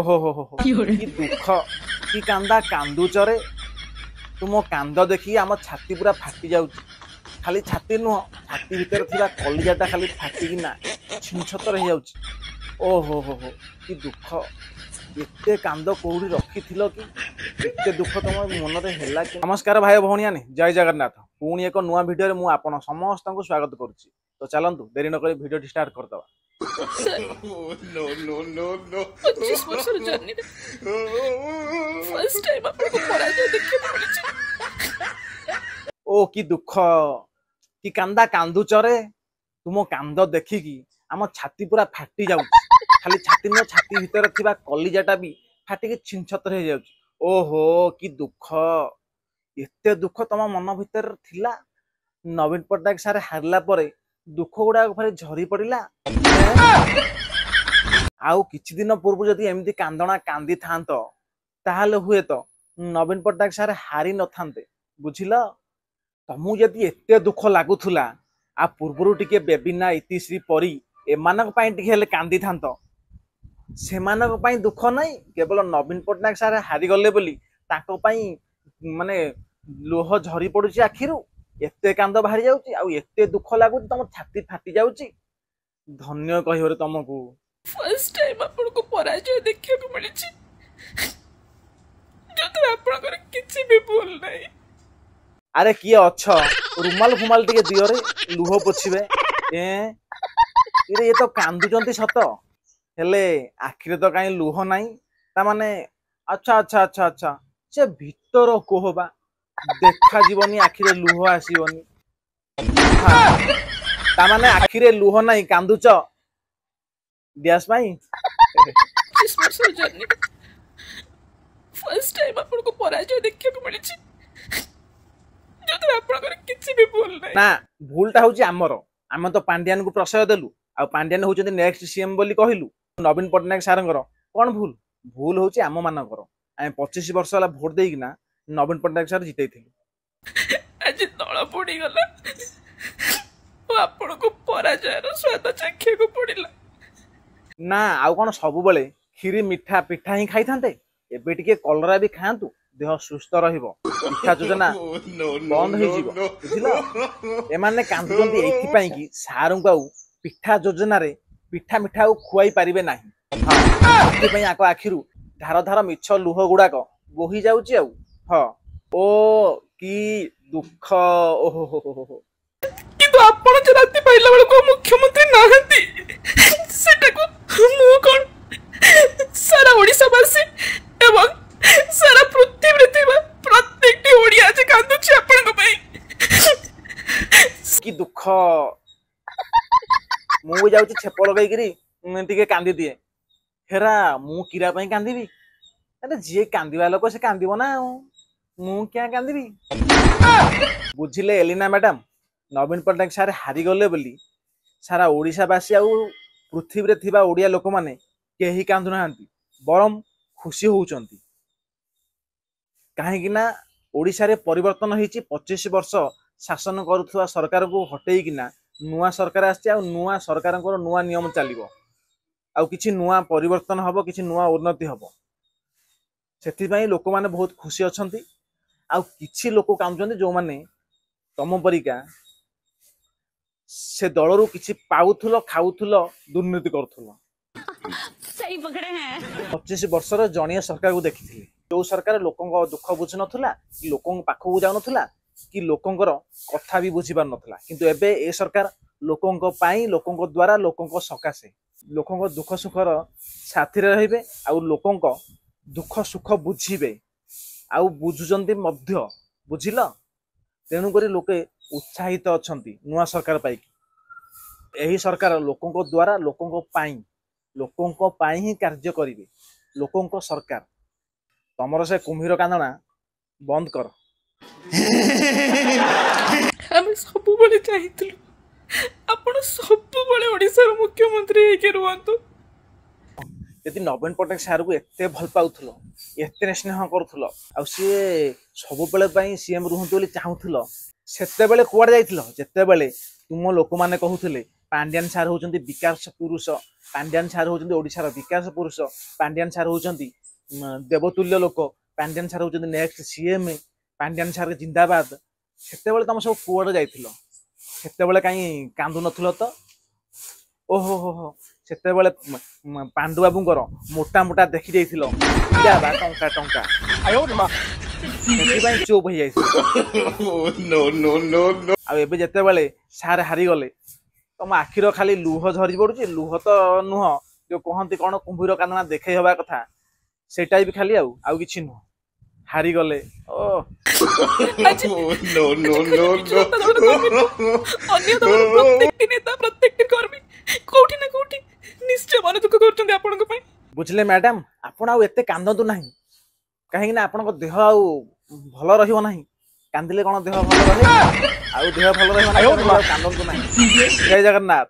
ओहो हो हो कि दुख कि कांदा कांदुचरे तुम कांद देखी आम छाती पूरा फाटी जाऊ खाली छाती नुह छाती भीतर थिबा कलिजाटा खाली फाटिकिना छिनछतर हो जाउछि ओहो हो कि दुख एते कांद कौड़ी रखिथिलो कि एते दुख तुम मन रे हैला कि नमस्कार भाई भौणियाने जय जगन्नाथ पुणी एक नुआ वीडियो रे मु आपण समस्त को स्वागत करुछि तो चलंतु देरी न करी वीडियो स्टार्ट करदवा नो नो नो नो 25 वर्षर जर्नी फर्स्ट टाइम आपको पराजय देखि पड़छि ओ कि दुख कि कांदा कांदुचरे तुम कांद देखिकी आम छाती पूरा फाटी जाऊ खाली छाती न छाती भीतर थिबा कलिजाटा भी फाटिकी छिनछतर हो जाऊ ओहो कि दुख एते दुख तम मन भीतर थिला नवीन पट्टनायक सारे हारला परे दुख गुड़ा भारी झरी पड़िला आउ किछि दिन पूर्व जदि एमती कांदना कांदी थांत ताहले हुए तो नवीन पट्टनायक सारे हारी न थांते बुझिला तमु जदि एते दुख लागुथुला आ पूर्वरु टिके बेबिना इतिश्री परी एमानक पई टिके हेले कांदी थांत सेमानक पई दुख नै केवल नवीन पट्टनायक सारे हारी गले बोली ताको पई माने लोह झरी पडुची आखिरु एते कांद बाहरी जाउची आ एते दुख लागुची तम छाती फाटी जाउची धन्य कहियो रे तमको फर्स्ट टाइम आपको पराजय देखि को मिलछि जतरा आपनकर किछि भी भूल नै अरे किए अच्छ रुमाल फुमाल टिके दियो रे लुह पोछिबे ये तो कांदुचंती सत हेले आखिरे तो काई लुह नाही ता माने अच्छा अच्छा अच्छा अच्छा से भीतर कोहबा देखा जीवनी आखिरे लुह आसीबनी ता माने आखिरे लुह नाही कांदुच दियास भाई 25 वर्षर जर्नी फर्स्ट टाइम आपको पराजय देखि को मिलछि ना भूलटा हूँ आमर आम तो पांड्यान को प्रशय देलु आ पांड्यान होउछन्ति नेक्स्ट सीएम बोली कहिलु नवीन पट्टनायक सारंगर कौन भूल भूल होउछि आम मानकर आम 25 वर्ष वाला भोट देइकिना नवीन पट्टनायक सार जितैथिलु आज तळ पड़ी गला आपन को पराजय रो स्वाद चाखे को पड़िला ना आउ कोन सब बेले खीरी मिठा पिठा ही खाई थांते एबे टिके कलरा भी खांतु देह सुस्थ रहिबो शिक्षा योजना बंद हो जीवो बुझिलो एमाने कांदुचंती एथि पई कि सारु को पिठा योजना रे पिठा मिठा खुआई पारिबे नाही एथि पई आको आखिरु धार धार मिछ लुह गुडा को बोही जाउची आउ ह ओ की दुख ओहो हो हो किंतु आपण जे राती पाइला बेले को मुख्यमंत्री नाहंती सेटा को मु कोन सारा ओडिसा वासी एवं सारा पृथ्वी रे थिबा प्रत्येक ओडिया जे कांदुछि आपण को पई की दुख मु जाउची छेप लगाई करी टिके कांदी दिए हेरा मु किरा पई कांदीबी अरे जे कांदीवा लोक से कांदीबो ना मु क्या कांदीबी बुझिले एलिना मैडम नवीन पट्टनायक सारे हारी गले बोली सारा ओडिशावासी आ पृथ्वी रे थिबा ओडिया लोक माने केही कांदु नाहंती बरम खुशी होउचंती कहीं ओडिशा रे परिवर्तन होईची 25 वर्ष शासन करुवा सरकार को हटेइकिना नुआ सरकार आछि आ नुआ सरकार नुआ नियम चलिबो आ किछि नुआ परिवर्तन हबो किछि नुआ उन्नति हबो सेथि पई लोक माने बहुत खुशी अछंती आ किछि लोक कामचंती जो माने तम परिका से दलरू किछि पाउथुलो खाउथुलो दुर्नीति करथुलो सही पकड़े हैं 25 वर्षर जणिया सरकार को देखिथिले जो सरकार लोकों दुख बुझी नथुला कि लोकों पाखु जाउ नथुला कि लोकोंकर कथा भी बुझी पार नथुला किंतु एबे ए सरकार लोकों पाई लोकों द्वारा लोकों सकाशे लोकों दुख सुखर साथी रे रहिबे आ लोकों दुख सुख बुझीबे आ बुझुचंती मध्य बुझिल तेणु करी लोके उत्साहित अछंती नुआ सरकार पाई एही सरकार लोकों द्वारा लोकों पाई ही कार्य करिवे लोकों सरकार तमर से कुम्भीर कांदना बंद कर हम सब बड़े चाहिथिलु आपण सब बड़े ओडिसा रो मुख्यमंत्री हेके रुवंतु यदि नवीन पट्टनायक सार को एते भल पाउथुलो एते स्नेह करूथुलो आ सी सब बेले पई सीएम रुहंतु बोली चाहुथुलो सेते बेले कुआड जाइथिलो जेते बेले तुम लोक माने कहूथिले पांड्यान सार होउचंती विकास पुरुष, पांड्यान सार होउचंती ओडिशार विकास पुरुष, पांड्यान सार होउचंती देवतुल्य लोक, पांड्यान सार होउचंती नेक्स्ट सीएम, पांड्यान सार जिंदाबाद। सेतेबेले तुम सब कुआडे जाइथिलो? सेतेबेले काई कांदु नथिलो तो? ओहो हो हो सेतेबेले पांडु बाबूंकर मोटा मोटा देखि जाइथिलो या बा टंका टंका सेति चुप हो जाइथिलो। आ एबे जेतेबेले सार हारी गले तुम आखिर खाली लुह झरी पड़ुची। लुह तो नुह जो कहती कौन कुंभीर कांदना देखे हवा कथा सेटा भी खाली आउ किछि नुह। हारी गले ओ बुझले मैडम आपण आउ एते कांदतु नाही कहीं ना आपण देह आउ भल रहिबो नाही। कांदिले कौन देह भल रहे आउ देह भल रहिबो नाही कांदतु नाही। जय जगन्नाथ।